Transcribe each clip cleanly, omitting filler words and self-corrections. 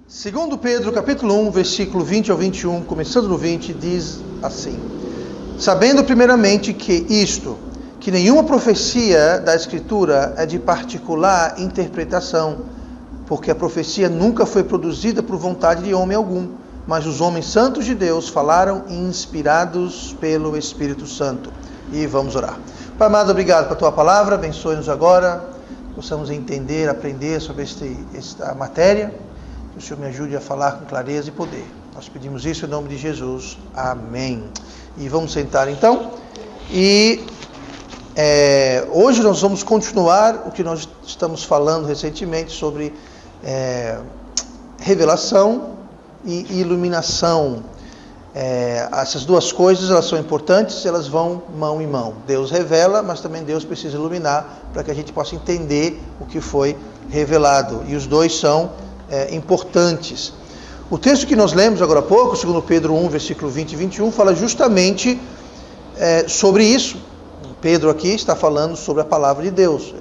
Segundo Pedro, capítulo 1, versículo 20 ao 21, começando no 20, diz assim: sabendo primeiramente que nenhuma profecia da Escritura é de particular interpretação, porque a profecia nunca foi produzida por vontade de homem algum, mas os homens santos de Deus falaram inspirados pelo Espírito Santo. E vamos orar. Pai amado, obrigado pela tua palavra, abençoe-nos agora, possamos entender, aprender sobre esta matéria. Que o Senhor me ajude a falar com clareza e poder. Nós pedimos isso em nome de Jesus. Amém. E vamos sentar então. E hoje nós vamos continuar o que nós estamos falando recentemente sobre revelação e iluminação. Essas duas coisas, elas são importantes, elas vão mão em mão. Deus revela, mas também Deus precisa iluminar para que a gente possa entender o que foi revelado. E os dois são importantes. O texto que nós lemos agora há pouco, 2 Pedro 1, versículo 20 e 21, fala justamente sobre isso. Pedro aqui está falando sobre a palavra de Deus.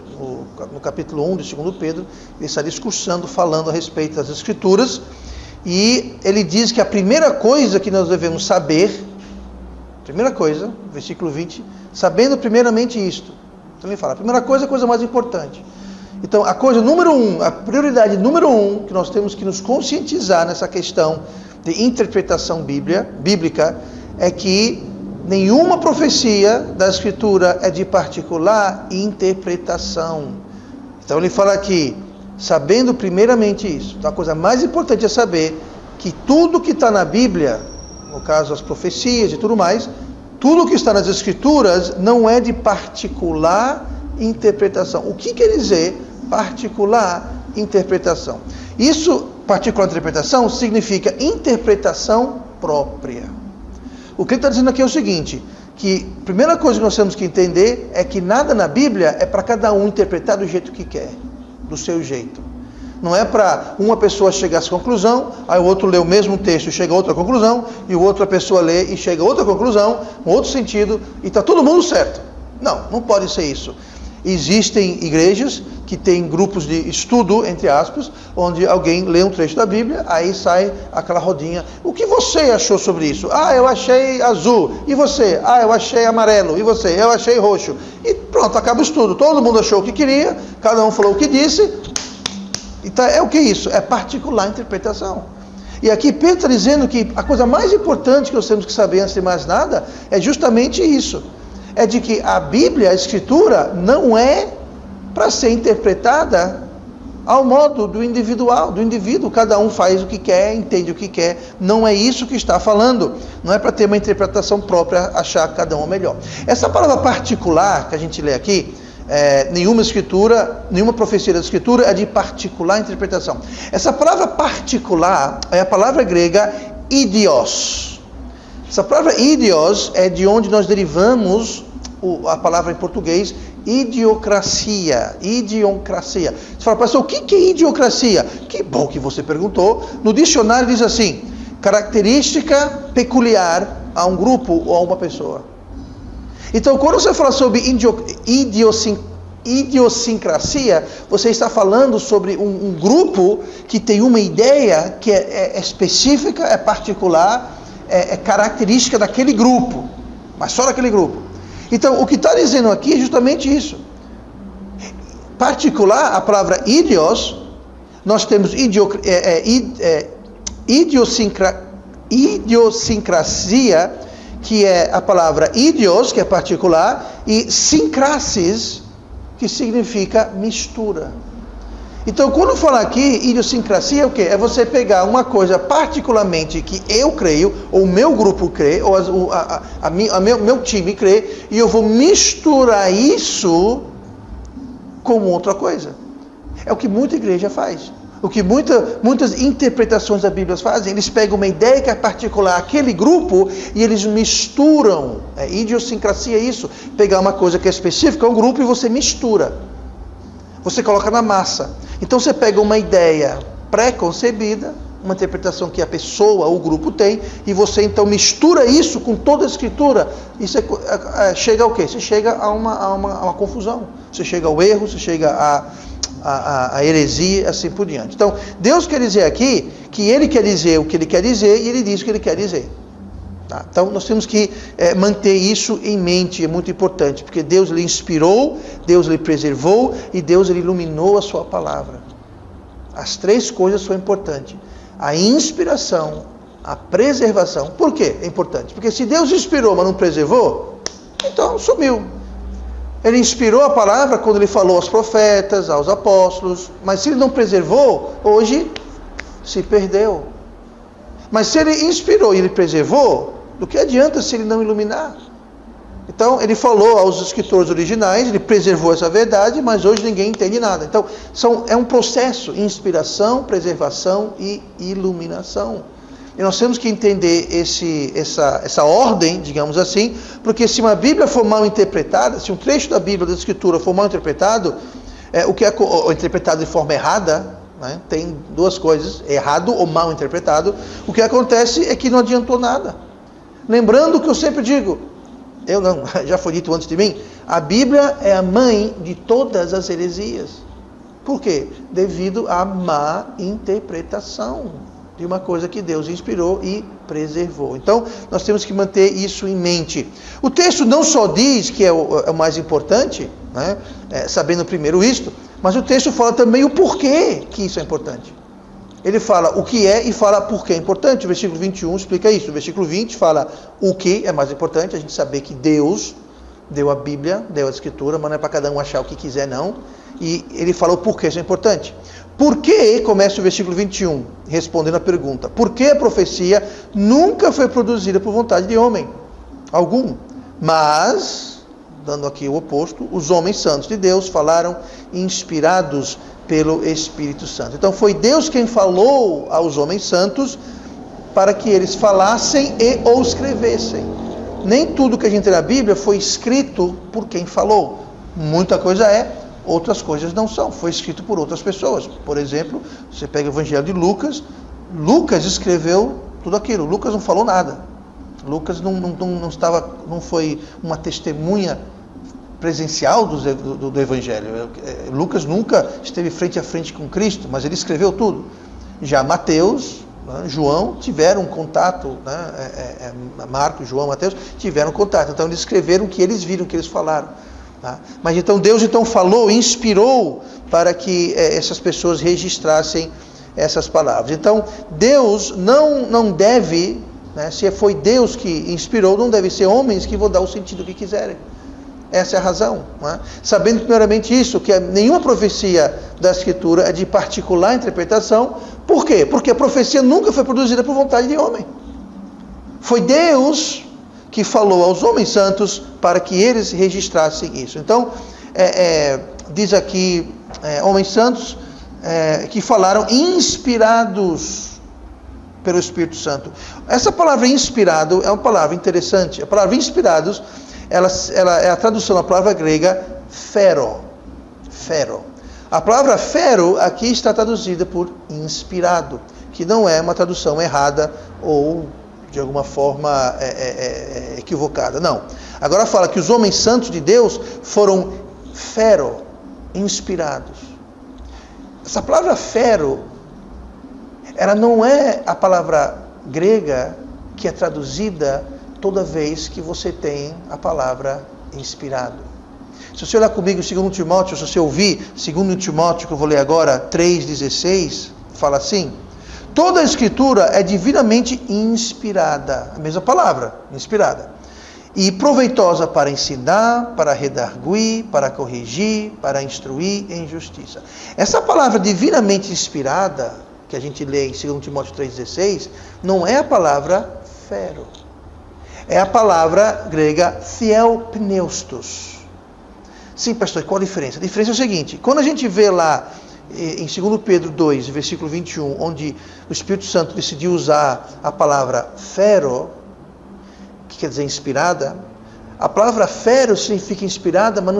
No capítulo 1 de 2 Pedro, ele está discursando, falando a respeito das Escrituras, e ele diz que a primeira coisa que nós devemos saber, primeira coisa, versículo 20, sabendo primeiramente isto. Então ele fala, a primeira coisa é a coisa mais importante. Então, a coisa número 1, a prioridade número 1 que nós temos que nos conscientizar nessa questão de interpretação bíblica é que nenhuma profecia da Escritura é de particular interpretação. Então, ele fala aqui, sabendo primeiramente isso. Então, a coisa mais importante é saber que tudo que está na Bíblia, no caso as profecias e tudo mais, tudo que está nas Escrituras não é de particular interpretação. O que quer dizer particular interpretação? Isso, particular interpretação, significa interpretação própria. O que ele está dizendo aqui é o seguinte, que a primeira coisa que nós temos que entender é que nada na Bíblia é para cada um interpretar do jeito que quer, do seu jeito. Não é para uma pessoa chegar a essa conclusão, aí o outro lê o mesmo texto e chega a outra conclusão, e outra pessoa lê e chega a outra conclusão, um outro sentido, e está todo mundo certo. Não pode ser isso. Existem igrejas que têm grupos de estudo, entre aspas, onde alguém lê um trecho da Bíblia, aí sai aquela rodinha. O que você achou sobre isso? Eu achei azul. E você? Eu achei amarelo. E você? Eu achei roxo. E pronto, acaba o estudo. Todo mundo achou o que queria, cada um falou o que disse. Então, o que é isso? É particular interpretação. E aqui Pedro está dizendo que a coisa mais importante que nós temos que saber, antes de mais nada, é justamente isso. É de que a Bíblia, a Escritura, não é para ser interpretada ao modo do indivíduo. Cada um faz o que quer, entende o que quer. Não é isso que está falando. Não é para ter uma interpretação própria, achar cada um melhor. Essa palavra particular que a gente lê aqui, nenhuma profecia da Escritura é de particular interpretação. Essa palavra particular é a palavra grega idios. Essa palavra idios é de onde nós derivamos a palavra em português idiocracia. Você fala, pastor, o que é idiocracia? Que bom que você perguntou. No dicionário diz assim, característica peculiar a um grupo ou a uma pessoa. Então, quando você fala sobre idiosincrasia, você está falando sobre um grupo que tem uma ideia que é específica, é particular, é característica daquele grupo, mas só daquele grupo. Então, o que está dizendo aqui é justamente isso. Particular, a palavra idios, nós temos idiosincrasia, que é a palavra idios, que é particular, e sincrasis, que significa mistura. Então, quando fala aqui, idiosincrasia é o quê? É você pegar uma coisa particularmente que eu creio, ou o meu grupo crê, ou meu time crê, e eu vou misturar isso com outra coisa. É o que muita igreja faz. O que muitas interpretações da Bíblia fazem, eles pegam uma ideia que é particular àquele grupo e eles misturam. Idiosincrasia é isso, pegar uma coisa que é específica a um grupo e você mistura. Você coloca na massa. Então você pega uma ideia pré-concebida, uma interpretação que a pessoa, o grupo tem, e você então mistura isso com toda a Escritura. Isso chega ao quê? Você chega a uma confusão. Você chega ao erro, você chega a heresia, assim por diante. Então, Deus quer dizer aqui que Ele quer dizer o que Ele quer dizer e Ele diz o que Ele quer dizer. Tá? Então, nós temos que manter isso em mente, é muito importante, porque Deus lhe inspirou, Deus lhe preservou e Deus lhe iluminou a sua palavra. As três coisas são importantes. A inspiração, a preservação. Por quê? É importante. Porque se Deus inspirou, mas não preservou, então sumiu. Ele inspirou a palavra quando Ele falou aos profetas, aos apóstolos, mas se Ele não preservou, hoje se perdeu. Mas se Ele inspirou e Ele preservou, do que adianta se Ele não iluminar? Então, Ele falou aos escritores originais, Ele preservou essa verdade, mas hoje ninguém entende nada. Então, é um processo, inspiração, preservação e iluminação. E nós temos que entender essa ordem, digamos assim, porque se uma Bíblia for mal interpretada, se um trecho da Bíblia, da Escritura, for mal interpretado, ou interpretado de forma errada, né, tem duas coisas, errado ou mal interpretado, o que acontece é que não adiantou nada. Lembrando que eu sempre digo, eu não, já foi dito antes de mim, a Bíblia é a mãe de todas as heresias. Por quê? Devido à má interpretação de uma coisa que Deus inspirou e preservou. Então, nós temos que manter isso em mente. O texto não só diz que é o mais importante, né, sabendo primeiro isto, mas o texto fala também o porquê que isso é importante. Ele fala o que é e fala por que é importante. O versículo 21 explica isso. O versículo 20 fala o que é mais importante, a gente saber que Deus deu a Bíblia, deu a Escritura, mas não é para cada um achar o que quiser, não. E ele fala o porquê isso é importante. Por que, começa o versículo 21, respondendo a pergunta, por que a profecia nunca foi produzida por vontade de homem algum? Mas, dando aqui o oposto, os homens santos de Deus falaram inspirados pelo Espírito Santo. Então foi Deus quem falou aos homens santos para que eles falassem e ou escrevessem. Nem tudo que a gente tem na Bíblia foi escrito por quem falou. Muita coisa outras coisas não são. Foi escrito por outras pessoas. Por exemplo, você pega o Evangelho de Lucas. Lucas escreveu tudo aquilo. Lucas não falou nada. Lucas não foi uma testemunha presencial do Evangelho. Lucas nunca esteve frente a frente com Cristo, mas ele escreveu tudo. Já Mateus, João tiveram contato, Marcos, João, Mateus tiveram contato. Então eles escreveram o que eles viram, o que eles falaram. Tá? Mas então Deus falou, inspirou para que essas pessoas registrassem essas palavras. Então Deus não deve, se foi Deus que inspirou, não deve ser homens que vão dar o sentido que quiserem. Essa é a razão. Sabendo primeiramente isso, que nenhuma profecia da Escritura é de particular interpretação. Por quê? Porque a profecia nunca foi produzida por vontade de homem. Foi Deus que falou aos homens santos para que eles registrassem isso. Então, diz aqui, homens santos que falaram inspirados pelo Espírito Santo. Essa palavra inspirado é uma palavra interessante. A palavra inspirados, ela é a tradução da palavra grega phero. A palavra phero aqui está traduzida por inspirado, que não é uma tradução errada ou de alguma forma equivocada, não. Agora fala que os homens santos de Deus foram phero, inspirados. Essa palavra phero, ela não é a palavra grega que é traduzida toda vez que você tem a palavra inspirado. Se você olhar comigo em 2 Timóteo, se você ouvir 2 Timóteo, que eu vou ler agora, 3,16, fala assim: toda a Escritura é divinamente inspirada, a mesma palavra, inspirada, e proveitosa para ensinar, para redarguir, para corrigir, para instruir em justiça. Essa palavra divinamente inspirada, que a gente lê em 2 Timóteo 3,16, não é a palavra phero. É a palavra grega theopneustos. Sim, pastor, qual a diferença? A diferença é o seguinte: quando a gente vê lá em 2 Pedro 2, versículo 21, onde o Espírito Santo decidiu usar a palavra phero, que quer dizer inspirada, a palavra phero significa inspirada, mas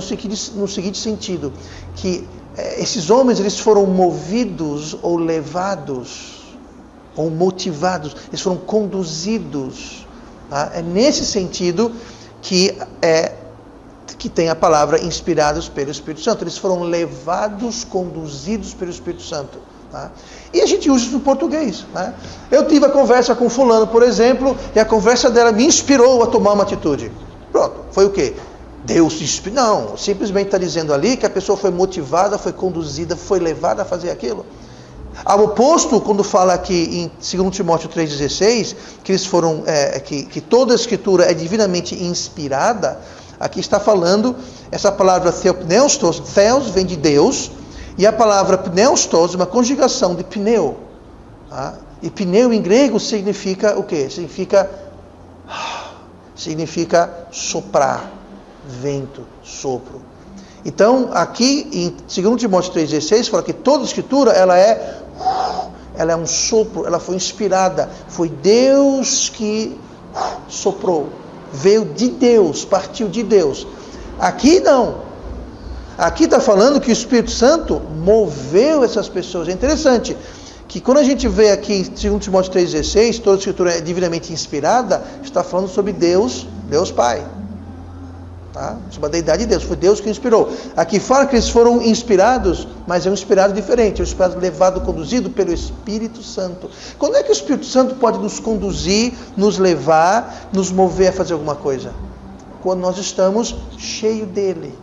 no seguinte sentido, que esses homens eles foram movidos ou levados, ou motivados, eles foram conduzidos. Tá? É nesse sentido que que tem a palavra inspirados pelo Espírito Santo. Eles foram levados, conduzidos pelo Espírito Santo. Tá? E a gente usa isso no português. Né? Eu tive a conversa com fulano, por exemplo, e a conversa dela me inspirou a tomar uma atitude. Pronto, foi o quê? Deus inspirou. Não, simplesmente está dizendo ali que a pessoa foi motivada, foi conduzida, foi levada a fazer aquilo. Ao oposto, quando fala aqui em 2 Timóteo 3,16, que eles foram, que toda a Escritura é divinamente inspirada, aqui está falando, essa palavra theopneustos, theos vem de Deus, e a palavra pneustos é uma conjugação de pneu. Tá? E pneu em grego significa o quê? Significa soprar, vento, sopro. Então, aqui em 2 Timóteo 3,16, fala que toda a Escritura, ela é um sopro, ela foi inspirada. Foi Deus que soprou. Veio de Deus, partiu de Deus. Aqui não. Aqui está falando que o Espírito Santo moveu essas pessoas. É interessante que quando a gente vê aqui em 2 Timóteo 3,16, toda a Escritura é divinamente inspirada, está falando sobre Deus, Deus Pai. Tá? Sobre a deidade de Deus, foi Deus que inspirou. Aqui fala que eles foram inspirados, mas é um inspirado diferente, é um inspirado levado, conduzido pelo Espírito Santo. Quando é que o Espírito Santo pode nos conduzir, nos levar, nos mover a fazer alguma coisa? Quando nós estamos cheios dele,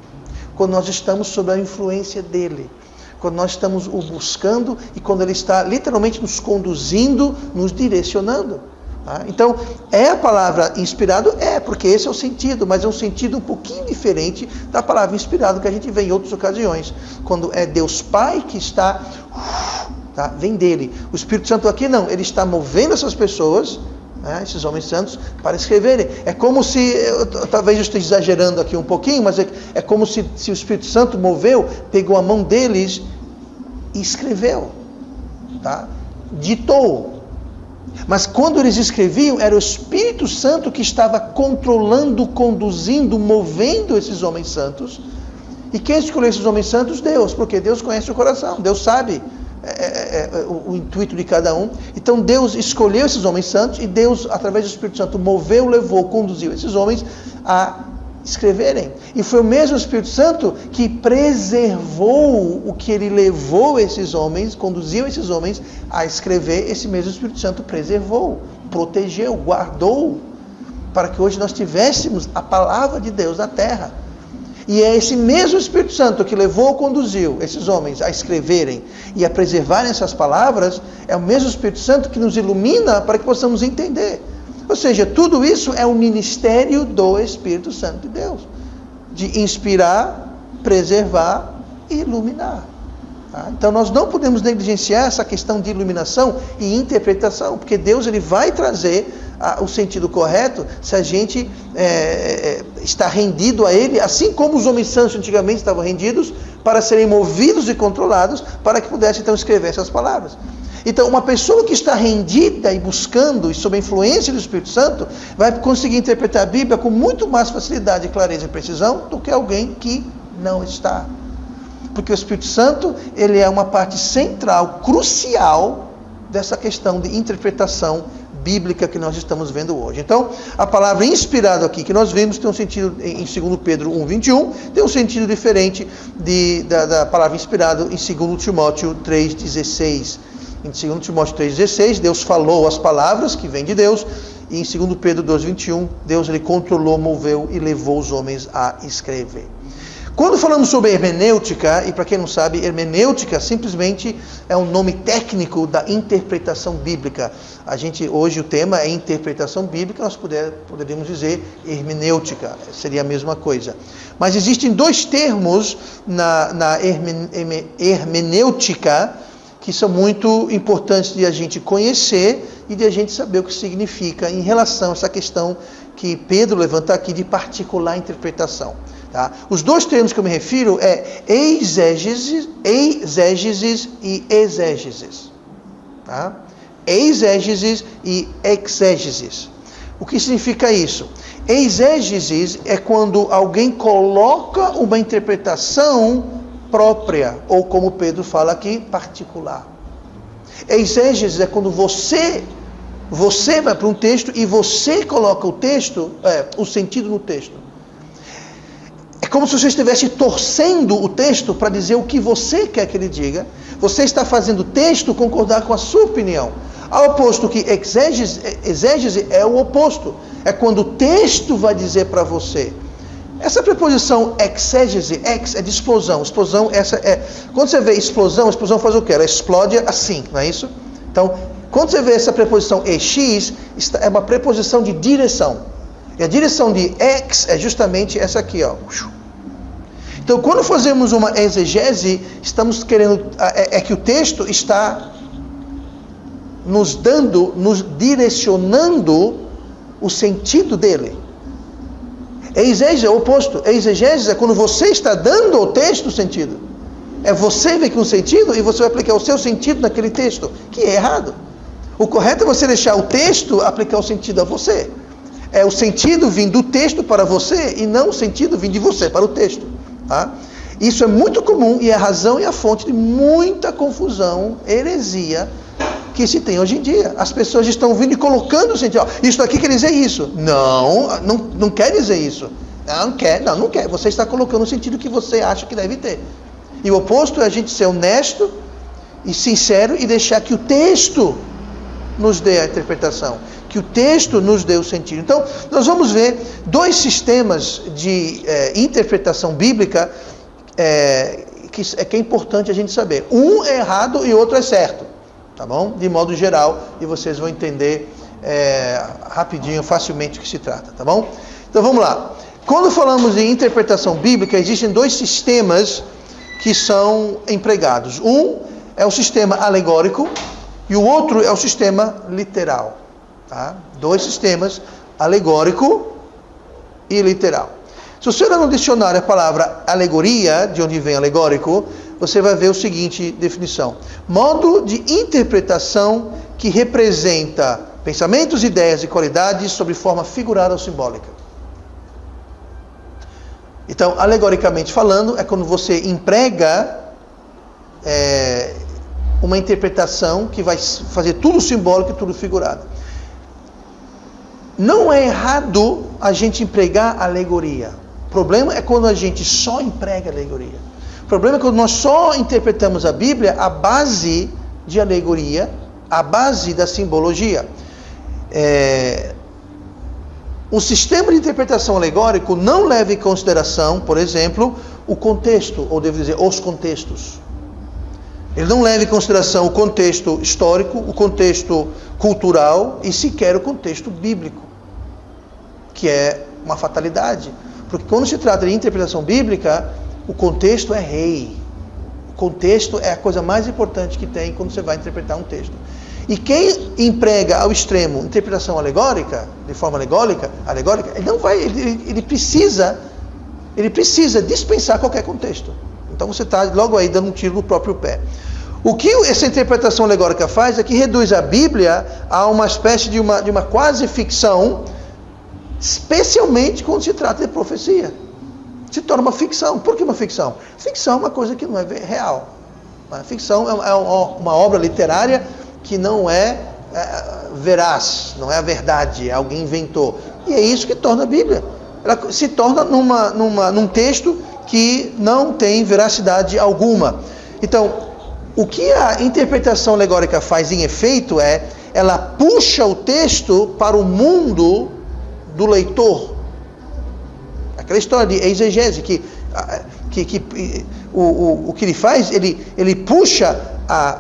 quando nós estamos sob a influência dele, quando nós estamos o buscando e quando ele está literalmente nos conduzindo, nos direcionando. Tá? Então, é a palavra inspirado? É, porque esse é o sentido, mas é um sentido um pouquinho diferente da palavra inspirado que a gente vê em outras ocasiões. Quando é Deus Pai que está, tá? Vem dele. O Espírito Santo aqui não, ele está movendo essas pessoas, né, esses homens santos, para escreverem. É como se, talvez eu esteja exagerando aqui um pouquinho, mas é como se o Espírito Santo moveu, pegou a mão deles e escreveu, tá? Ditou. Mas quando eles escreviam, era o Espírito Santo que estava controlando, conduzindo, movendo esses homens santos. E quem escolheu esses homens santos? Deus, porque Deus conhece o coração, Deus sabe o intuito de cada um. Então Deus escolheu esses homens santos e Deus, através do Espírito Santo, moveu, levou, conduziu esses homens a escreverem. E foi o mesmo Espírito Santo que preservou o que ele levou esses homens, conduziu esses homens a escrever. Esse mesmo Espírito Santo preservou, protegeu, guardou, para que hoje nós tivéssemos a palavra de Deus na terra. E é esse mesmo Espírito Santo que levou, conduziu esses homens a escreverem e a preservarem essas palavras, é o mesmo Espírito Santo que nos ilumina para que possamos entender. Ou seja, tudo isso é o ministério do Espírito Santo de Deus, de inspirar, preservar e iluminar. Tá? Então nós não podemos negligenciar essa questão de iluminação e interpretação, porque Deus ele vai trazer o sentido correto se a gente está rendido a Ele, assim como os homens santos antigamente estavam rendidos, para serem movidos e controlados, para que pudessem então escrever essas palavras. Então, uma pessoa que está rendida e buscando e sob a influência do Espírito Santo vai conseguir interpretar a Bíblia com muito mais facilidade, clareza e precisão do que alguém que não está. Porque o Espírito Santo, ele é uma parte central, crucial dessa questão de interpretação bíblica que nós estamos vendo hoje. Então, a palavra inspirado aqui que nós vimos tem um sentido, em 2 Pedro 1,21, tem um sentido diferente da palavra inspirado em 2 Timóteo 3,16. Em 2 Timóteo 3,16, Deus falou as palavras que vêm de Deus, e em 2 Pedro 2,21, Deus ele controlou, moveu e levou os homens a escrever. Quando falamos sobre hermenêutica, e para quem não sabe, hermenêutica simplesmente é um nome técnico da interpretação bíblica. Hoje o tema é interpretação bíblica, nós poderíamos dizer hermenêutica, seria a mesma coisa. Mas existem dois termos na hermenêutica que são muito importantes de a gente conhecer e de a gente saber o que significa em relação a essa questão que Pedro levanta aqui de particular interpretação. Tá? Os dois termos que eu me refiro é eisegesis e exégesis. Tá? Eisegesis e exégesis. O que significa isso? Eisegesis é quando alguém coloca uma interpretação própria, ou como Pedro fala aqui, particular. Exégesis é quando você vai para um texto e você coloca o texto, o sentido no texto. como se você estivesse torcendo o texto para dizer o que você quer que ele diga. Você está fazendo o texto concordar com a sua opinião. Ao oposto que exégese é o oposto. É quando o texto vai dizer para você. Essa preposição exégese, ex é de explosão. Explosão, quando você vê explosão, a explosão faz o quê? Ela explode assim, não é isso? Então, quando você vê essa preposição ex, é uma preposição de direção. E a direção de ex é justamente essa aqui, ó. Então, quando fazemos uma exegese, estamos querendo, que o texto está nos direcionando o sentido dele. Exégese é o oposto. Exegese é quando você está dando ao texto sentido. É você vem com o sentido e você vai aplicar o seu sentido naquele texto, que é errado. O correto é você deixar o texto aplicar o sentido a você. É o sentido vir do texto para você e não o sentido vir de você para o texto. Tá? Isso é muito comum e é a razão e a fonte de muita confusão, heresia que se tem hoje em dia. As pessoas estão vindo e colocando o sentido. Isso aqui quer dizer isso. Não quer dizer isso. Não quer. Você está colocando o sentido que você acha que deve ter. E o oposto é a gente ser honesto e sincero e deixar que o texto nos dê a interpretação. Que o texto nos dê o sentido. Então, nós vamos ver dois sistemas de interpretação bíblica que é importante a gente saber. Um é errado e o outro é certo. Tá bom? De modo geral, e vocês vão entender rapidinho, facilmente o que se trata, tá bom? Então vamos lá. Quando falamos de interpretação bíblica, existem dois sistemas que são empregados. Um é o sistema alegórico e o outro é o sistema literal. Tá? Dois sistemas, alegórico e literal. Se você olhar no dicionário a palavra alegoria, de onde vem alegórico, você vai ver o seguinte definição: modo de interpretação que representa pensamentos, ideias e qualidades sob forma figurada ou simbólica. Então, alegoricamente falando, é quando você emprega uma interpretação que vai fazer tudo simbólico e tudo figurado. Não é errado a gente empregar alegoria. O problema é quando a gente só emprega alegoria. O problema é quando nós só interpretamos a Bíblia à base de alegoria, à base da simbologia. O sistema de interpretação alegórico não leva em consideração, por exemplo, o contexto, ou devo dizer, os contextos. Ele não leva em consideração o contexto histórico, o contexto cultural e sequer o contexto bíblico, que é uma fatalidade. Porque quando se trata de interpretação bíblica, o contexto é rei. O contexto é a coisa mais importante que tem quando você vai interpretar um texto. E quem emprega ao extremo interpretação alegórica, de forma alegórica, ele não vai, ele precisa dispensar qualquer contexto. Então você está logo aí dando um tiro no próprio pé. O que essa interpretação alegórica faz é que reduz a Bíblia a uma espécie de uma quase ficção, especialmente quando se trata de profecia. Se torna uma ficção. Por que uma ficção? Ficção é uma coisa que não é real. A ficção é uma obra literária que não é veraz, não é a verdade, alguém inventou. E é isso que torna a Bíblia. Ela se torna num texto que não tem veracidade alguma. Então, o que a interpretação alegórica faz em efeito ela puxa o texto para o mundo do leitor. Aquela história de exegese, o que ele faz, ele puxa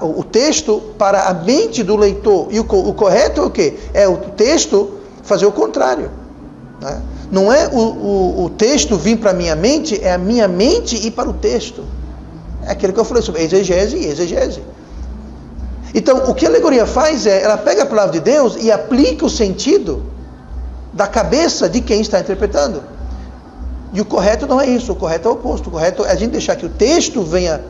o texto para a mente do leitor. E o correto é o quê? É o texto fazer o contrário. Né? Não é o texto vir para a minha mente, é a minha mente ir para o texto. É aquilo que eu falei sobre exegese e exegese. Então, o que a alegoria faz ela pega a palavra de Deus e aplica o sentido da cabeça de quem está interpretando. E o correto não é isso, o correto é o oposto. O correto é a gente deixar que o texto venha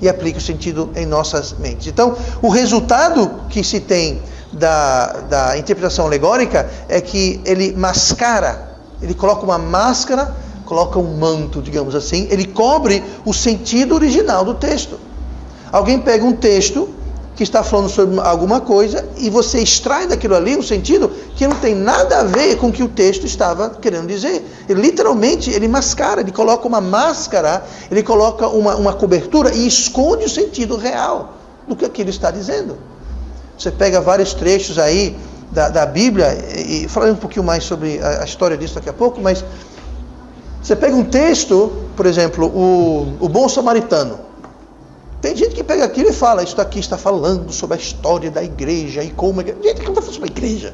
e aplique o sentido em nossas mentes. Então, o resultado que se tem da interpretação alegórica é que ele mascara, ele coloca uma máscara, coloca um manto, digamos assim, ele cobre o sentido original do texto. Alguém pega um texto que está falando sobre alguma coisa e você extrai daquilo ali um sentido que não tem nada a ver com o que o texto estava querendo dizer. Ele literalmente, ele mascara, ele coloca uma máscara, ele coloca uma cobertura e esconde o sentido real do que aquilo está dizendo. Você pega vários trechos aí da Bíblia, e falarei um pouquinho mais sobre a história disso daqui a pouco, mas você pega um texto, por exemplo, o Bom Samaritano. Tem gente que pega aquilo e fala, isso aqui está falando sobre a história da igreja e como... Gente, que não está falando sobre a igreja.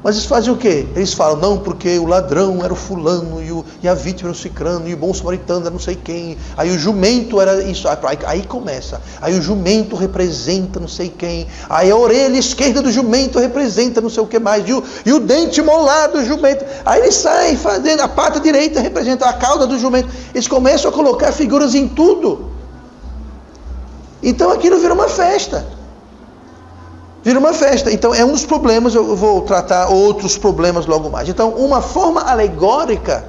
Mas eles fazem o quê? Eles falam, não, porque o ladrão era o fulano, e a vítima era o cicrano, e o bom samaritano era não sei quem. Aí o jumento era isso. Aí começa. Aí o jumento representa não sei quem. Aí a orelha esquerda do jumento representa não sei o que mais. E o dente molado do jumento. Aí eles saem fazendo, a pata direita representa a cauda do jumento. Eles começam a colocar figuras em tudo. Então aquilo vira uma festa. Vira uma festa. Então é um dos problemas, eu vou tratar outros problemas logo mais. Então uma forma alegórica,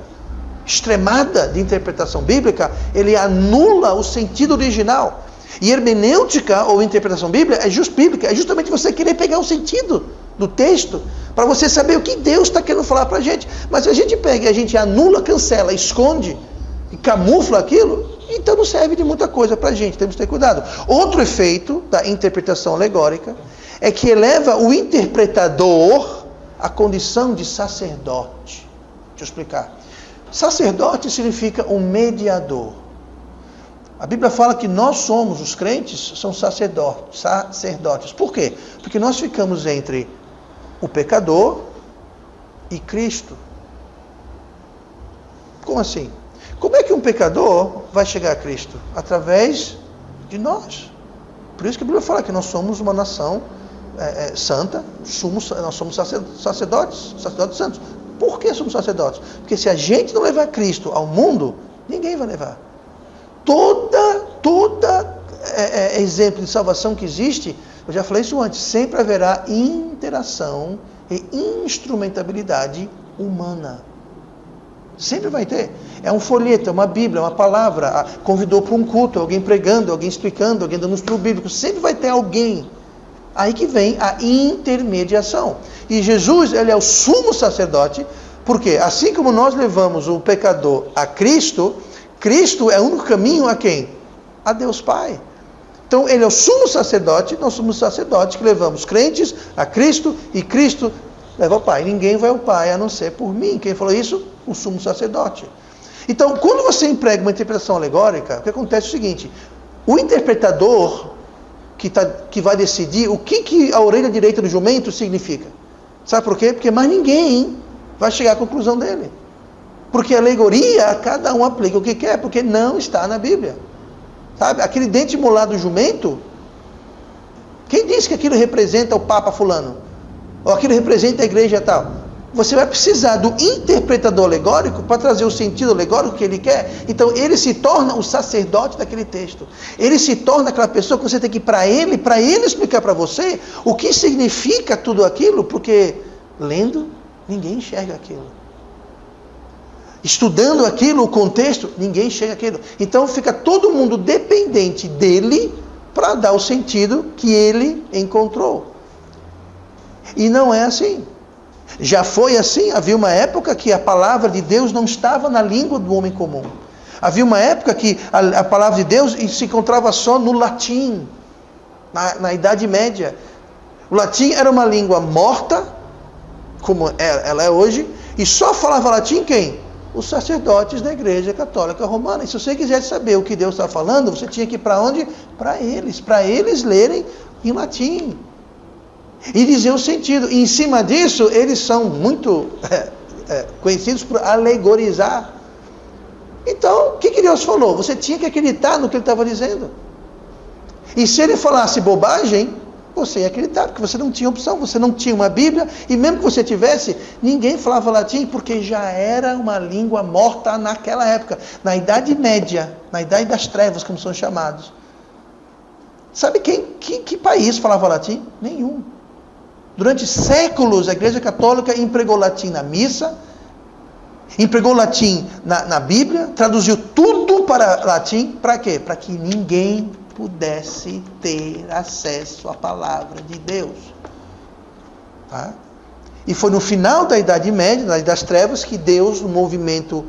extremada de interpretação bíblica, ele anula o sentido original. E hermenêutica, ou interpretação bíblica, é justamente você querer pegar o sentido do texto, para você saber o que Deus está querendo falar para a gente. Mas se a gente pega e a gente anula, cancela, esconde e camufla aquilo, então não serve de muita coisa para a gente, temos que ter cuidado. Outro efeito da interpretação alegórica é que eleva o interpretador à condição de sacerdote. Deixa eu explicar. Sacerdote significa um mediador. A Bíblia fala que nós somos, os crentes, são sacerdotes. Por quê? Porque nós ficamos entre o pecador e Cristo. Como assim? Como é que um pecador vai chegar a Cristo? Através de nós. Por isso que a Bíblia fala que nós somos uma nação santa, nós somos sacerdotes santos. Por que somos sacerdotes? Porque se a gente não levar Cristo ao mundo, ninguém vai levar. Toda exemplo de salvação que existe, eu já falei isso antes, sempre haverá interação e instrumentabilidade humana. Sempre vai ter. É um folheto, é uma Bíblia, é uma palavra, convidou para um culto, alguém pregando, alguém explicando, alguém dando um estudo bíblico, sempre vai ter alguém. Aí que vem a intermediação. E Jesus, ele é o sumo sacerdote, porque assim como nós levamos o pecador a Cristo, Cristo é o único caminho a quem? A Deus Pai. Então ele é o sumo sacerdote, nós somos sacerdotes que levamos crentes a Cristo, e Cristo leva ao Pai. Ninguém vai ao Pai a não ser por mim. Quem falou isso? O sumo sacerdote. Então, quando você emprega uma interpretação alegórica, o que acontece é o seguinte: o interpretador que vai decidir o que a orelha direita do jumento significa. Sabe por quê? Porque mais ninguém vai chegar à conclusão dele. Porque a alegoria, cada um aplica o que quer, porque não está na Bíblia. Sabe? Aquele dente molado do jumento, quem disse que aquilo representa o Papa fulano? Ou aquilo representa a igreja tal? Você vai precisar do interpretador alegórico para trazer o sentido alegórico que ele quer. Então ele se torna o sacerdote daquele texto. Ele se torna aquela pessoa que você tem que ir para ele explicar para você o que significa tudo aquilo, porque lendo, ninguém enxerga aquilo. Estudando aquilo, o contexto, ninguém enxerga aquilo. Então fica todo mundo dependente dele para dar o sentido que ele encontrou. E não é assim. Já foi assim, havia uma época que a palavra de Deus não estava na língua do homem comum. Havia uma época que a palavra de Deus se encontrava só no latim, na Idade Média. O latim era uma língua morta, como ela é hoje, e só falava latim quem? Os sacerdotes da Igreja Católica Romana. E se você quisesse saber o que Deus está falando, você tinha que ir para onde? Para eles lerem em latim. E dizer o sentido. E em cima disso, eles são muito conhecidos por alegorizar. Então, o que Deus falou? Você tinha que acreditar no que ele estava dizendo. E se ele falasse bobagem, você ia acreditar, porque você não tinha opção, você não tinha uma Bíblia, e mesmo que você tivesse, ninguém falava latim, porque já era uma língua morta naquela época, na Idade Média, na Idade das Trevas, como são chamados. Sabe que país falava latim? Nenhum. Durante séculos, a Igreja Católica empregou latim na missa, empregou latim na Bíblia, traduziu tudo para latim, para quê? Para que ninguém pudesse ter acesso à palavra de Deus. Tá? E foi no final da Idade Média, na Idade das Trevas, que Deus, no movimento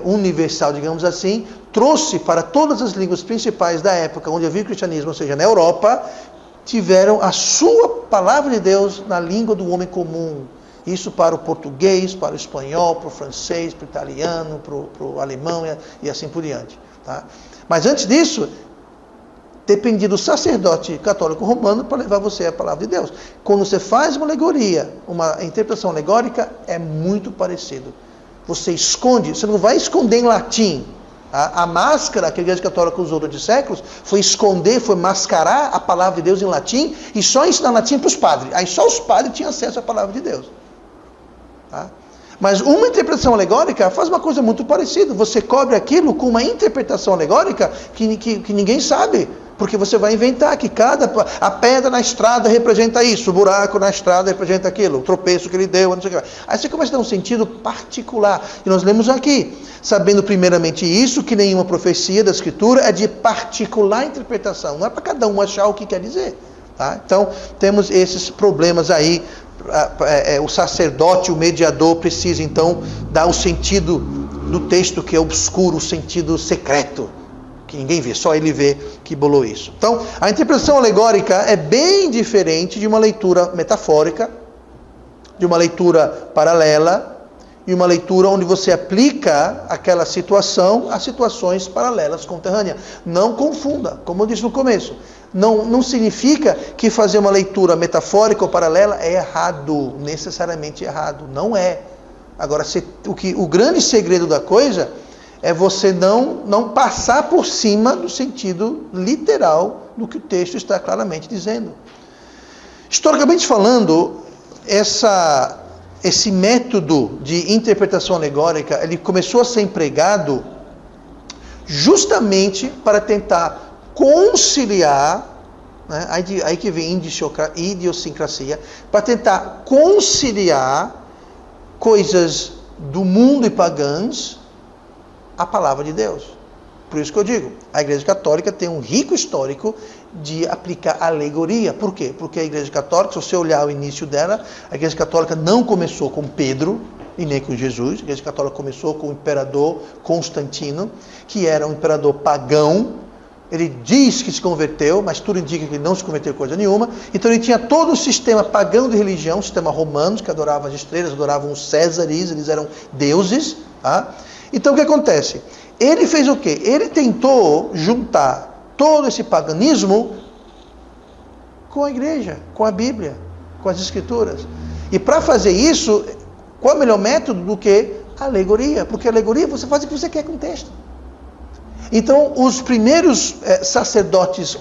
universal, digamos assim, trouxe para todas as línguas principais da época onde havia o cristianismo, ou seja, na Europa, tiveram a sua palavra de Deus na língua do homem comum. Isso para o português, para o espanhol, para o francês, para o italiano, para o alemão e assim por diante. Tá? Mas antes disso, dependia do sacerdote católico romano para levar você a palavra de Deus. Quando você faz uma alegoria, uma interpretação alegórica, é muito parecido. Você esconde, você não vai esconder em latim. A máscara que a Igreja Católica usou durante séculos foi esconder, foi mascarar a palavra de Deus em latim e só ensinar latim para os padres. Aí só os padres tinham acesso à palavra de Deus. Tá? Mas uma interpretação alegórica faz uma coisa muito parecida. Você cobre aquilo com uma interpretação alegórica que ninguém sabe. Porque você vai inventar que a pedra na estrada representa isso, o buraco na estrada representa aquilo, o tropeço que ele deu, não sei o que. Aí você começa a dar um sentido particular. E nós lemos aqui, sabendo primeiramente isso, que nenhuma profecia da Escritura é de particular interpretação. Não é para cada um achar o que quer dizer. Tá? Então, temos esses problemas aí. O sacerdote, o mediador, precisa então dar o sentido do texto que é obscuro, o sentido secreto. Que ninguém vê, só ele vê que bolou isso. Então, a interpretação alegórica é bem diferente de uma leitura metafórica, de uma leitura paralela, e uma leitura onde você aplica aquela situação a situações paralelas, conterrâneas. Não confunda, como eu disse no começo. Não significa que fazer uma leitura metafórica ou paralela é errado, necessariamente errado. Não é. Agora, o grande segredo da coisa é você não passar por cima do sentido literal do que o texto está claramente dizendo. Historicamente falando, esse método de interpretação alegórica, ele começou a ser empregado justamente para tentar conciliar, né, aí que vem idiosincrasia, para tentar conciliar coisas do mundo e pagãs a palavra de Deus. Por isso que eu digo, a Igreja Católica tem um rico histórico de aplicar alegoria. Por quê? Porque a Igreja Católica, se você olhar o início dela, a Igreja Católica não começou com Pedro e nem com Jesus. A Igreja Católica começou com o imperador Constantino, que era um imperador pagão. Ele diz que se converteu, mas tudo indica que ele não se converteu coisa nenhuma. Então ele tinha todo um sistema pagão de religião, um sistema romano, que adoravam as estrelas, adoravam os Césares, eles eram deuses. Tá? Então o que acontece? Ele fez o quê? Ele tentou juntar todo esse paganismo com a igreja, com a Bíblia, com as Escrituras. E para fazer isso, qual é o melhor método do que a alegoria? Porque a alegoria você faz o que você quer com o texto. Então, os primeiros sacerdotes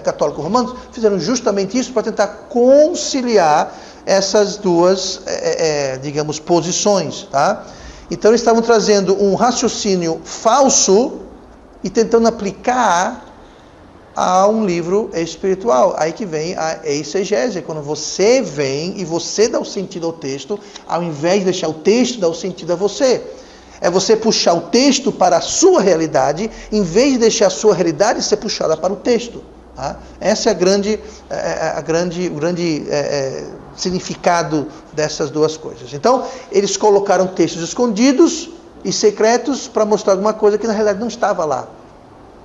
católicos romanos fizeram justamente isso para tentar conciliar essas duas, digamos, posições, tá? Então, eles estavam trazendo um raciocínio falso e tentando aplicar a um livro espiritual. Aí que vem a exegese, quando você vem e você dá o sentido ao texto, ao invés de deixar o texto dar o sentido a você. É você puxar o texto para a sua realidade, em vez de deixar a sua realidade ser puxada para o texto. Tá? Esse é o grande significado dessas duas coisas. Então, eles colocaram textos escondidos e secretos para mostrar alguma coisa que na realidade não estava lá.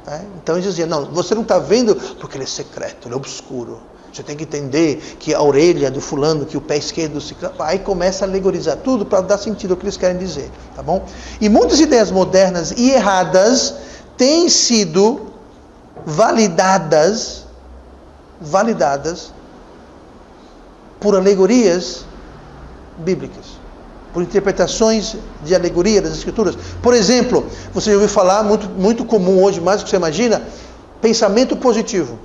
Tá? Então, eles diziam, não, você não está vendo porque ele é secreto, ele é obscuro. Você tem que entender que a orelha do fulano, que o pé esquerdo do ciclano, aí começa a alegorizar tudo para dar sentido ao que eles querem dizer, tá bom? E muitas ideias modernas e erradas têm sido validadas por alegorias bíblicas, por interpretações de alegoria das Escrituras. Por exemplo, você já ouviu falar, muito comum hoje, mais do que você imagina, pensamento positivo.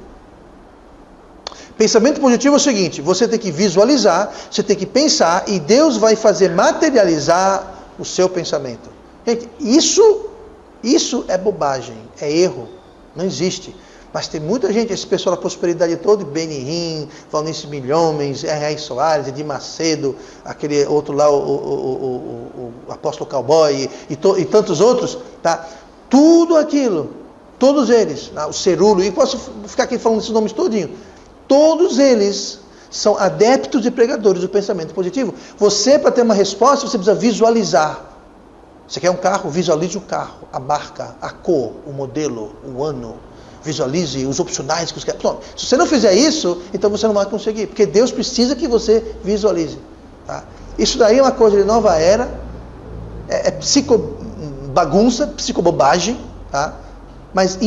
Pensamento positivo é o seguinte, você tem que visualizar, você tem que pensar e Deus vai fazer materializar o seu pensamento. Gente, isso é bobagem, é erro, não existe. Mas tem muita gente, esse pessoal da prosperidade toda, Benihim, Valnice Milhomens, R.R. Soares, Edir Macedo, aquele outro lá, o Apóstolo Cowboy e tantos outros, tá? Tudo aquilo Todos eles, o Cerulo, e posso ficar aqui falando esses nomes todinho. Todos eles são adeptos e pregadores do pensamento positivo. Você, para ter uma resposta, você precisa visualizar. Você quer um carro? Visualize o carro, a marca, a cor, o modelo, o ano. Visualize os opcionais que você quer. Pronto. Se você não fizer isso, então você não vai conseguir. Porque Deus precisa que você visualize. Tá? Isso daí é uma coisa de nova era. É psicobagunça, psicobobagem. Tá? Mas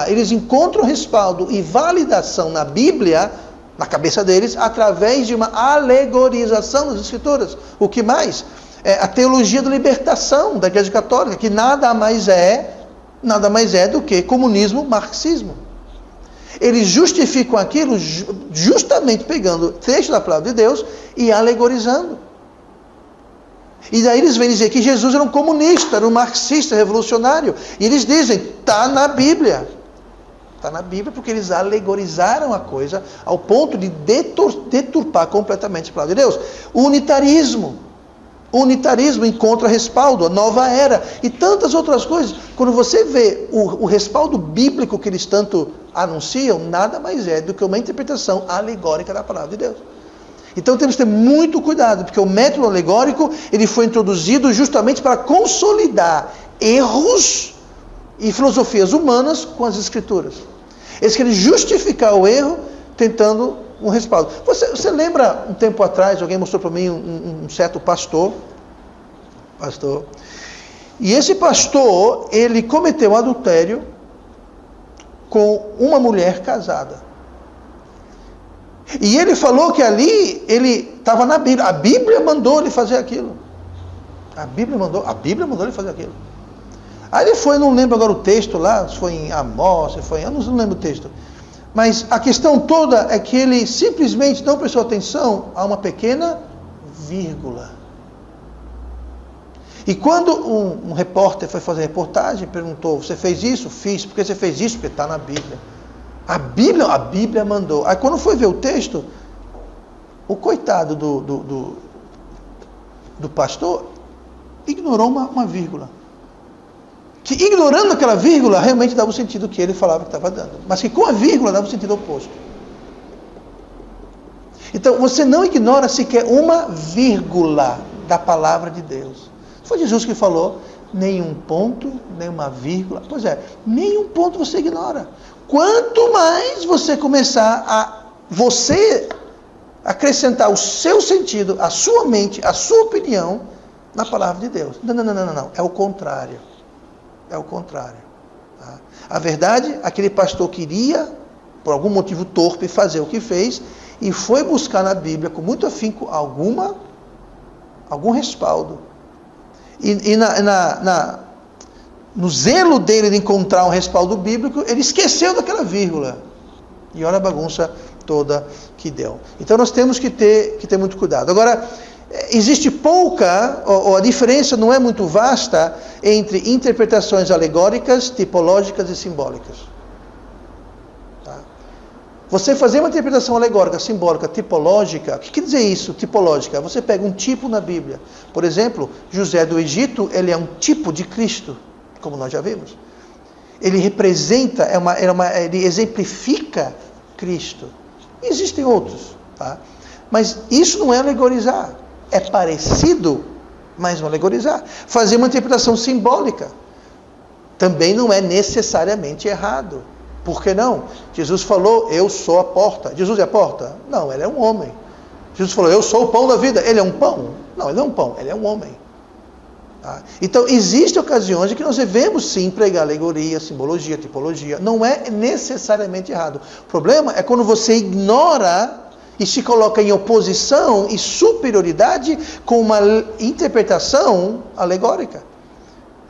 eles encontram respaldo e validação na Bíblia, na cabeça deles, através de uma alegorização das Escrituras. O que mais? A teologia da libertação da Igreja Católica, que nada mais é do que comunismo, marxismo. Eles justificam aquilo justamente pegando trecho da palavra de Deus e alegorizando. E daí eles vêm dizer que Jesus era um comunista, era um marxista, revolucionário. E eles dizem, está na Bíblia. Está na Bíblia porque eles alegorizaram a coisa ao ponto de deturpar completamente a palavra de Deus. O unitarismo encontra respaldo, a nova era e tantas outras coisas. Quando você vê o respaldo bíblico que eles tanto anunciam, nada mais é do que uma interpretação alegórica da palavra de Deus. Então temos que ter muito cuidado, porque o método alegórico ele foi introduzido justamente para consolidar erros e filosofias humanas com as Escrituras. Eles querem justificar o erro tentando um respaldo. Você lembra um tempo atrás, alguém mostrou para mim um certo pastor, e esse pastor, ele cometeu adultério com uma mulher casada. E ele falou que ali, ele estava na Bíblia, a Bíblia mandou ele fazer aquilo. A Bíblia mandou ele fazer aquilo. Aí ele foi, não lembro agora o texto lá, se foi em Amós, eu não lembro o texto. Mas a questão toda é que ele simplesmente não prestou atenção a uma pequena vírgula. E quando um repórter foi fazer reportagem, perguntou, você fez isso? Fiz. Por que você fez isso? Porque está na Bíblia. A Bíblia mandou. Aí quando foi ver o texto, o coitado do pastor ignorou uma vírgula. Que ignorando aquela vírgula, realmente dava o sentido que ele falava que estava dando. Mas que com a vírgula dava o sentido oposto. Então, você não ignora sequer uma vírgula da palavra de Deus. Foi Jesus que falou, nenhum ponto, nenhuma vírgula. Pois é, nenhum ponto você ignora. Quanto mais você começar a acrescentar o seu sentido, a sua mente, a sua opinião na palavra de Deus. Não. É o contrário. É o contrário. Tá? A verdade, aquele pastor queria, por algum motivo torpe, fazer o que fez e foi buscar na Bíblia com muito afinco algum respaldo. E no zelo dele de encontrar um respaldo bíblico, ele esqueceu daquela vírgula. E olha a bagunça toda que deu. Então nós temos que ter muito cuidado. Agora, existe pouca, ou a diferença não é muito vasta, entre interpretações alegóricas, tipológicas e simbólicas. Tá? Você fazer uma interpretação alegórica, simbólica, tipológica, o que quer dizer isso, tipológica? Você pega um tipo na Bíblia. Por exemplo, José do Egito, ele é um tipo de Cristo, como nós já vimos. Ele representa, ele exemplifica Cristo. Existem outros, tá? Mas isso não é alegorizar. É parecido, mas não alegorizar. Fazer uma interpretação simbólica também não é necessariamente errado. Por que não? Jesus falou, eu sou a porta. Jesus é a porta? Não, ele é um homem. Jesus falou, eu sou o pão da vida. Ele é um pão? Não, ele não é um pão, ele é um homem. Tá? Então, existem ocasiões em que nós devemos sim pregar alegoria, simbologia, tipologia. Não é necessariamente errado. O problema é quando você ignora e se coloca em oposição e superioridade com uma interpretação alegórica.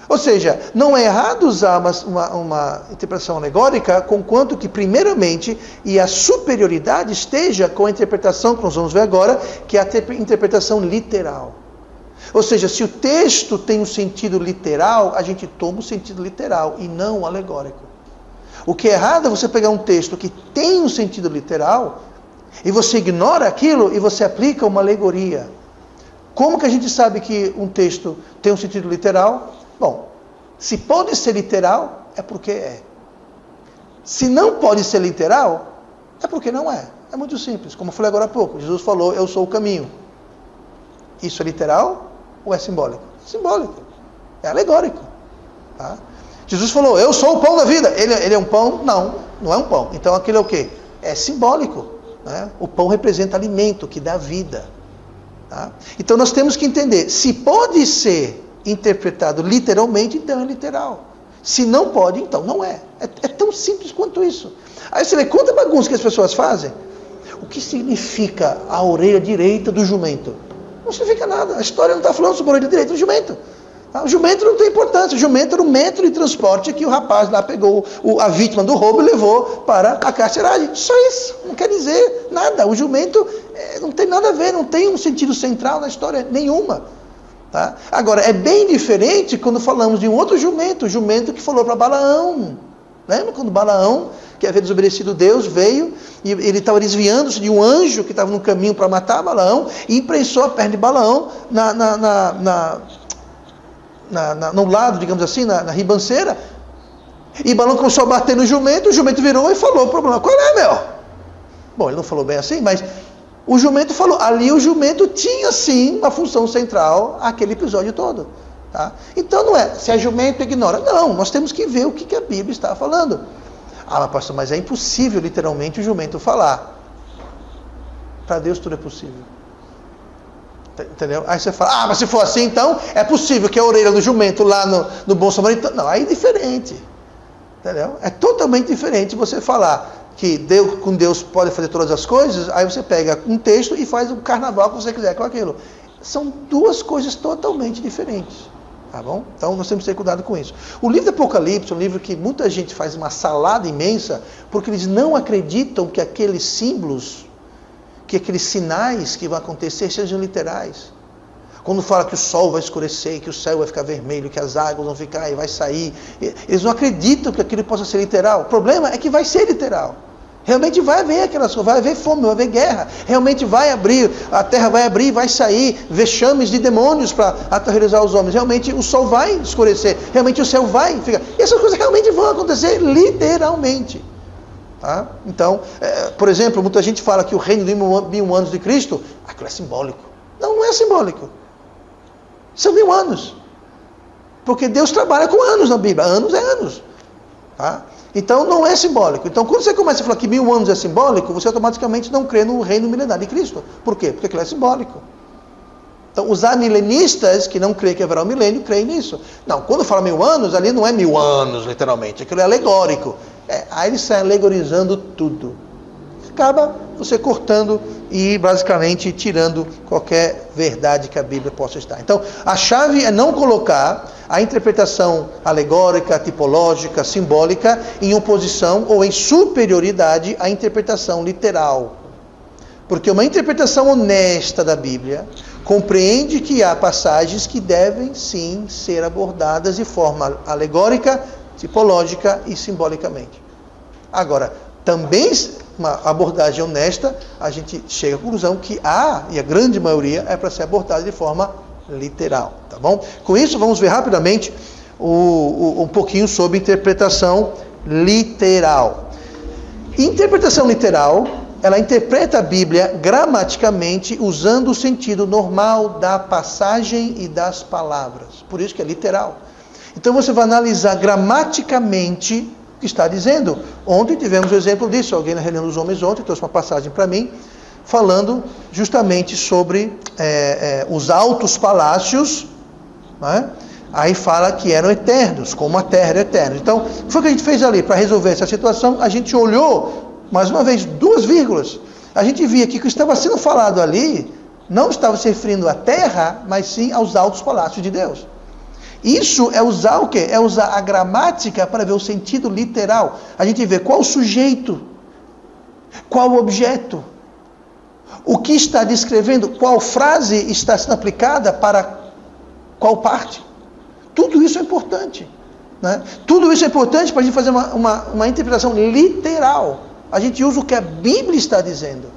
Ou seja, não é errado usar uma interpretação alegórica, conquanto que, primeiramente, e a superioridade esteja com a interpretação que nós vamos ver agora, que é a interpretação literal. Ou seja, se o texto tem um sentido literal, a gente toma o sentido literal e não o alegórico. O que é errado é você pegar um texto que tem um sentido literal e você ignora aquilo e você aplica uma alegoria. Como que a gente sabe que um texto tem um sentido literal? Bom, se pode ser literal, é porque é. Se não pode ser literal, é porque não é. É muito simples. Como eu falei agora há pouco, Jesus falou, eu sou o caminho. Isso é literal ou é simbólico? É simbólico. É alegórico. Tá? Jesus falou, eu sou o pão da vida. Ele é um pão? Não, não é um pão. Então aquilo é o quê? É simbólico. Né? O pão representa alimento, que dá vida. Tá? Então nós temos que entender, se pode ser interpretado literalmente, então é literal. Se não pode, então não é. É tão simples quanto isso. Aí você vê quanta bagunça que as pessoas fazem. O que significa a orelha direita do jumento? Não significa nada. A história não está falando sobre a orelha direita do jumento. O jumento não tem importância. O jumento era o método de transporte que o rapaz lá pegou a vítima do roubo e levou para a carceragem. Só isso. Não quer dizer nada. O jumento não tem nada a ver, não tem um sentido central na história nenhuma. Tá? Agora, é bem diferente quando falamos de um outro jumento, o jumento que falou para Balaão. Lembra quando Balaão, que havia desobedecido Deus, veio e ele estava desviando-se de um anjo que estava no caminho para matar Balaão e imprensou a perna de Balaão no lado, digamos assim, na ribanceira. E Balaão começou a bater no jumento, o jumento virou e falou para Balaão, qual é, meu? Bom, ele não falou bem assim, mas o jumento falou. Ali o jumento tinha sim uma função central aquele episódio todo. Tá? Então não é, se é jumento, ignora. Não, nós temos que ver o que a Bíblia está falando. Ah, mas pastor, mas é impossível literalmente o jumento falar. Para Deus tudo é possível. Entendeu? Aí você fala, mas se for assim, então é possível que a orelha do jumento lá no bom samaritano. Não, aí é diferente. Entendeu? É totalmente diferente você falar que com Deus pode fazer todas as coisas, aí você pega um texto e faz o carnaval que você quiser com aquilo. São duas coisas totalmente diferentes. Tá bom? Então nós temos que ter cuidado com isso. O livro do Apocalipse é um livro que muita gente faz uma salada imensa, porque eles não acreditam que aqueles símbolos, que aqueles sinais que vão acontecer sejam literais. Quando fala que o sol vai escurecer, que o céu vai ficar vermelho, que as águas vão ficar e vai sair, eles não acreditam que aquilo possa ser literal. O problema é que vai ser literal. Realmente vai haver aquelas coisas, vai haver fome, vai haver guerra. Realmente vai abrir, a terra vai abrir, vai sair vexames de demônios para aterrorizar os homens. Realmente o sol vai escurecer, realmente o céu vai ficar. E essas coisas realmente vão acontecer literalmente. Tá? Então, por exemplo, muita gente fala que o reino de 1000 anos de Cristo, aquilo é simbólico. Não, não é simbólico. São 1000 anos. Porque Deus trabalha com anos na Bíblia. Anos é anos. Tá? Então não é simbólico. Então quando você começa a falar que 1000 anos é simbólico, você automaticamente não crê no reino milenário de Cristo. Por quê? Porque aquilo é simbólico. Então os amilenistas que não creem que haverá um milênio, creem nisso. Não, quando fala 1000 anos, ali não é 1000 anos literalmente. Aquilo é alegórico. Aí ele sai alegorizando tudo. Acaba você cortando e basicamente tirando qualquer verdade que a Bíblia possa estar. Então a chave é não colocar a interpretação alegórica, tipológica, simbólica em oposição ou em superioridade à interpretação literal. Porque uma interpretação honesta da Bíblia compreende que há passagens que devem sim ser abordadas de forma alegórica, tipológica e simbolicamente. Agora, também uma abordagem honesta, a gente chega à conclusão que e a grande maioria é para ser abordada de forma literal, tá bom? Com isso, vamos ver rapidamente um pouquinho sobre interpretação literal. Interpretação literal, ela interpreta a Bíblia gramaticamente usando o sentido normal da passagem e das palavras. Por isso que é literal. Então você vai analisar gramaticamente o que está dizendo. Ontem tivemos o exemplo disso. Alguém na reunião dos homens ontem trouxe uma passagem para mim, falando justamente sobre os altos palácios, né? Aí fala que eram eternos, como a terra era eterna. Então, o que foi que a gente fez ali? Para resolver essa situação, a gente olhou, mais uma vez, 2 vírgulas. A gente via que o que estava sendo falado ali não estava se referindo à terra, mas sim aos altos palácios de Deus. Isso é usar o quê? É usar a gramática para ver o sentido literal. A gente vê qual o sujeito, qual o objeto, o que está descrevendo, qual frase está sendo aplicada para qual parte. Tudo isso é importante. Né? Tudo isso é importante para a gente fazer uma interpretação literal. A gente usa o que a Bíblia está dizendo.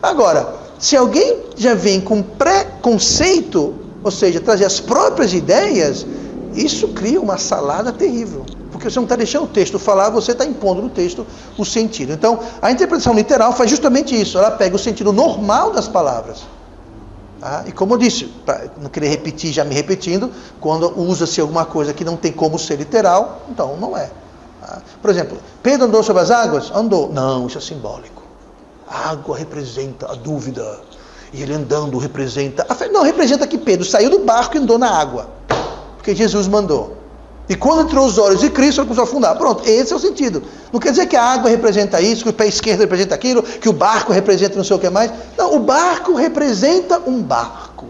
Agora, se alguém já vem com preconceito, ou seja, trazer as próprias ideias, Isso cria uma salada terrível, porque você não está deixando o texto falar, você está impondo no texto o sentido. Então, a interpretação literal faz justamente isso, ela pega o sentido normal das palavras. Tá? E como eu disse, para não querer repetir, já me repetindo, quando usa-se alguma coisa que não tem como ser literal, então não é. Tá? Por exemplo, Pedro andou sobre as águas? Andou. Não, isso é simbólico. A água representa a dúvida, e ele andando representa a fé. Não, representa que Pedro saiu do barco e andou na água, porque Jesus mandou. E quando entrou os olhos de Cristo, ele começou a afundar. Pronto, esse é o sentido. Não quer dizer que a água representa isso, que o pé esquerdo representa aquilo, que o barco representa não sei o que mais. Não, o barco representa um barco.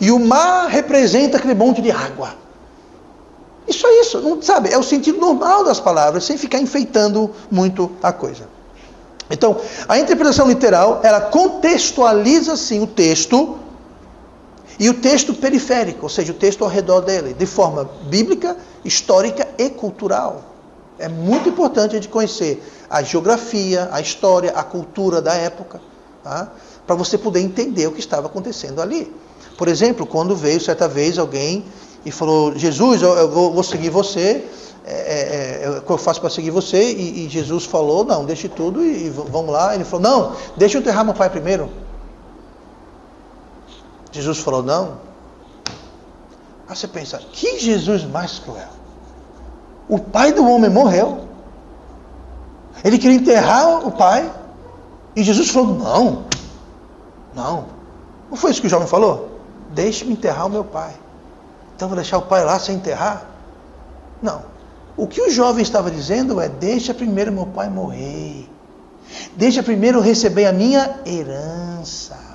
E o mar representa aquele monte de água. Isso é isso, não sabe? É o sentido normal das palavras, sem ficar enfeitando muito a coisa. Então, a interpretação literal, ela contextualiza sim o texto, e o texto periférico, ou seja, o texto ao redor dele, de forma bíblica, histórica e cultural. É muito importante a gente conhecer a geografia, a história, a cultura da época, tá? Para você poder entender o que estava acontecendo ali. Por exemplo, quando veio certa vez alguém e falou, Jesus, eu vou seguir você, o que eu faço para seguir você? E Jesus falou, não, deixe tudo e vamos lá. Ele falou, não, deixa eu enterrar meu pai primeiro. Jesus falou, não. Aí você pensa, que Jesus mais cruel? O pai do homem morreu. Ele queria enterrar o pai. E Jesus falou, não. Não foi isso que o jovem falou? Deixe-me enterrar o meu pai. Então vou deixar o pai lá sem enterrar? Não. O que o jovem estava dizendo é, deixa primeiro meu pai morrer. Deixa primeiro eu receber a minha herança.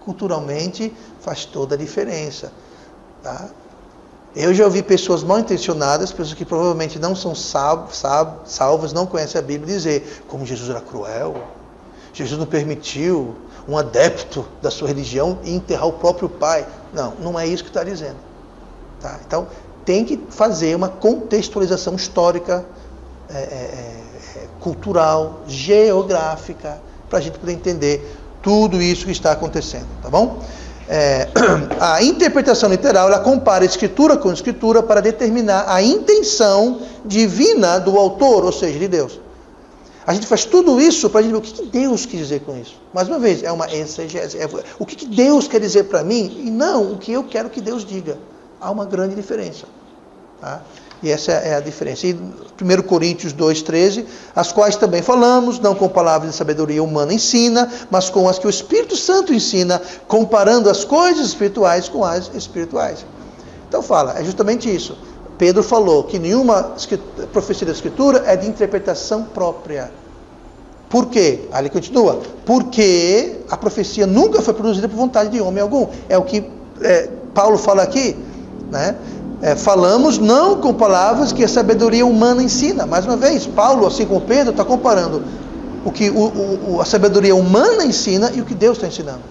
Culturalmente faz toda a diferença. Tá? Eu já ouvi pessoas mal intencionadas, pessoas que provavelmente não são salvas, não conhecem a Bíblia, dizer como Jesus era cruel. Jesus não permitiu um adepto da sua religião enterrar o próprio pai. Não, não é isso que está dizendo. Tá? Então, tem que fazer uma contextualização histórica, cultural, geográfica, para a gente poder entender tudo isso que está acontecendo, tá bom? A interpretação literal, ela compara escritura com escritura para determinar a intenção divina do autor, ou seja, de Deus. A gente faz tudo isso para a gente ver o que Deus quis dizer com isso. Mais uma vez, é uma exegese. O que Deus quer dizer para mim e não o que eu quero que Deus diga. Há uma grande diferença. Tá? E essa é a diferença. E 1 Coríntios 2,13, as quais também falamos, não com palavras de sabedoria humana ensina, mas com as que o Espírito Santo ensina, comparando as coisas espirituais com as espirituais. Então fala, é justamente isso. Pedro falou que nenhuma profecia da Escritura é de interpretação própria. Por quê? Aí ele continua. Porque a profecia nunca foi produzida por vontade de homem algum. É o que Paulo fala aqui, né? Falamos não com palavras que a sabedoria humana ensina. Mais uma vez, Paulo, assim como Pedro, está comparando o que a sabedoria humana ensina e o que Deus está ensinando.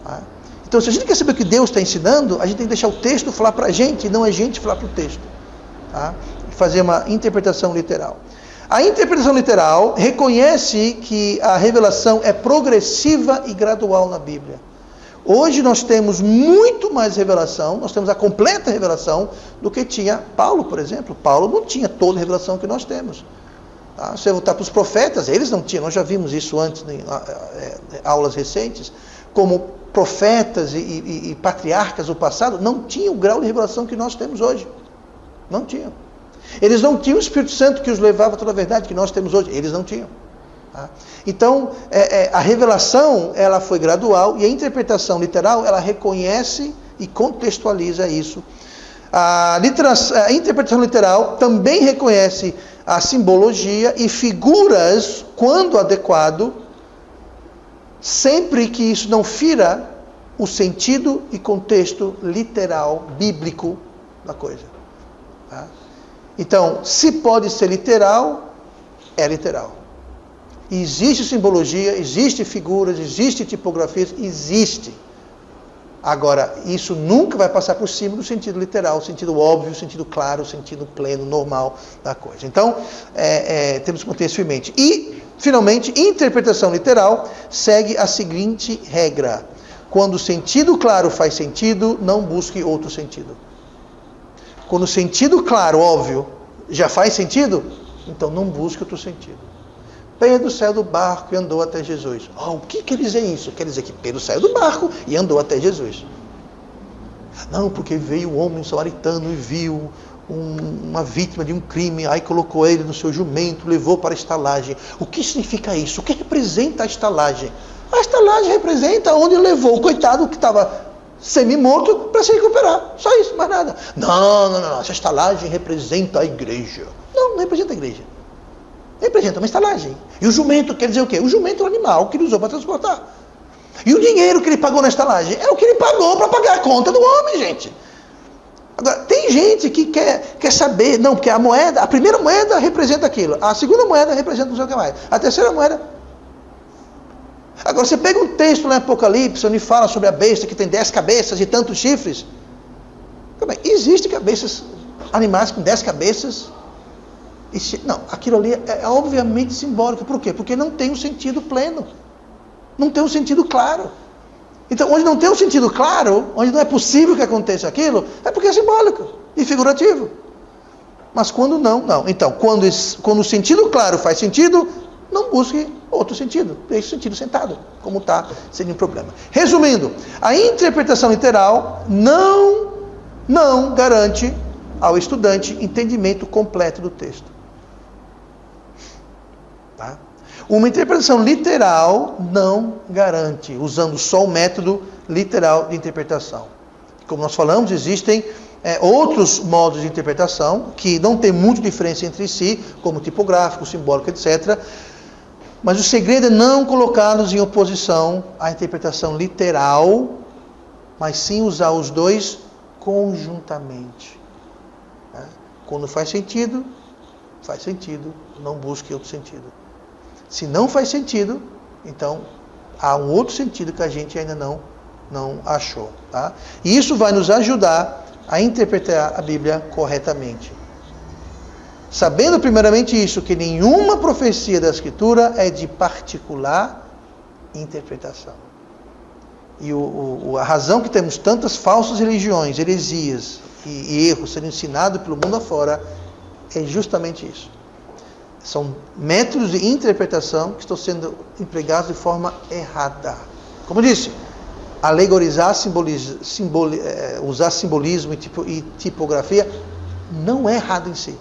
Tá? Então, se a gente quer saber o que Deus está ensinando, a gente tem que deixar o texto falar para a gente, e não a gente falar para o texto. Tá? Fazer uma interpretação literal. A interpretação literal reconhece que a revelação é progressiva e gradual na Bíblia. Hoje nós temos muito mais revelação, nós temos a completa revelação do que tinha Paulo, por exemplo. Paulo não tinha toda a revelação que nós temos. Tá? Se você voltar para os profetas, eles não tinham, nós já vimos isso antes em aulas recentes, como profetas e patriarcas do passado não tinham o grau de revelação que nós temos hoje. Não tinham. Eles não tinham o Espírito Santo que os levava a toda a verdade que nós temos hoje. Eles não tinham. Tá? Então, a revelação, ela foi gradual, e a interpretação literal, ela reconhece e contextualiza isso. A interpretação literal também reconhece a simbologia e figuras, quando adequado, sempre que isso não fira o sentido e contexto literal, bíblico da coisa. Tá? Então, se pode ser literal, é literal. Existe simbologia, existe figuras, existe tipografias, existe. Agora, isso nunca vai passar por cima do sentido literal, o sentido óbvio, o sentido claro, o sentido pleno, normal da coisa. Então, temos que manter isso em mente. E, finalmente, interpretação literal segue a seguinte regra. Quando o sentido claro faz sentido, não busque outro sentido. Quando o sentido claro, óbvio, já faz sentido, então não busque outro sentido. Pedro saiu do barco e andou até Jesus. O que quer dizer isso? Quer dizer que Pedro saiu do barco e andou até Jesus. Não, porque veio um homem samaritano e viu uma vítima de um crime, aí colocou ele no seu jumento, levou para a estalagem. O que significa isso? O que representa a estalagem? A estalagem representa onde levou o coitado que estava semi-morto para se recuperar. Só isso, mais nada. Não. Essa estalagem representa a igreja. Não representa a igreja. Representa uma estalagem. E o jumento quer dizer o quê? O jumento é o animal que ele usou para transportar. E o dinheiro que ele pagou na estalagem é o que ele pagou para pagar a conta do homem, gente. Agora, tem gente que quer saber, não, porque a primeira moeda representa aquilo, a segunda moeda representa não sei o que mais, a terceira moeda. Agora, você pega um texto lá em Apocalipse, onde fala sobre a besta que tem 10 cabeças e tantos chifres. Existem cabeças, animais com 10 cabeças. Não, aquilo ali é obviamente simbólico. Por quê? Porque não tem um sentido pleno. Não tem um sentido claro. Então, onde não tem um sentido claro, onde não é possível que aconteça aquilo, é porque é simbólico e figurativo. Mas quando não. Então, quando o sentido claro faz sentido, não busque outro sentido. Deixe o sentido sentado, como está, sem nenhum problema. Resumindo, a interpretação literal não garante ao estudante entendimento completo do texto. Tá? Uma interpretação literal não garante, usando só o método literal de interpretação. Como nós falamos, existem outros modos de interpretação que não tem muita diferença entre si, como tipográfico, simbólico, etc. Mas o segredo é não colocá-los em oposição à interpretação literal, mas sim usar os dois conjuntamente. Quando faz sentido, não busque outro sentido. Se não faz sentido, então há um outro sentido que a gente ainda não achou. Tá? E isso vai nos ajudar a interpretar a Bíblia corretamente. Sabendo primeiramente isso, que nenhuma profecia da Escritura é de particular interpretação. E a razão que temos tantas falsas religiões, heresias e erros sendo ensinados pelo mundo afora é justamente isso. São métodos de interpretação que estão sendo empregados de forma errada. Como disse, alegorizar, usar simbolismo e tipografia não é errado em si,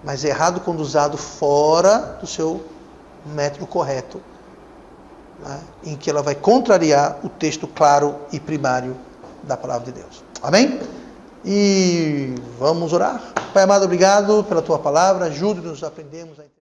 mas é errado quando usado fora do seu método correto, né, em que ela vai contrariar o texto claro e primário da palavra de Deus. Amém? E vamos orar. Pai amado, obrigado pela tua palavra, ajude-nos a aprendermos a entender.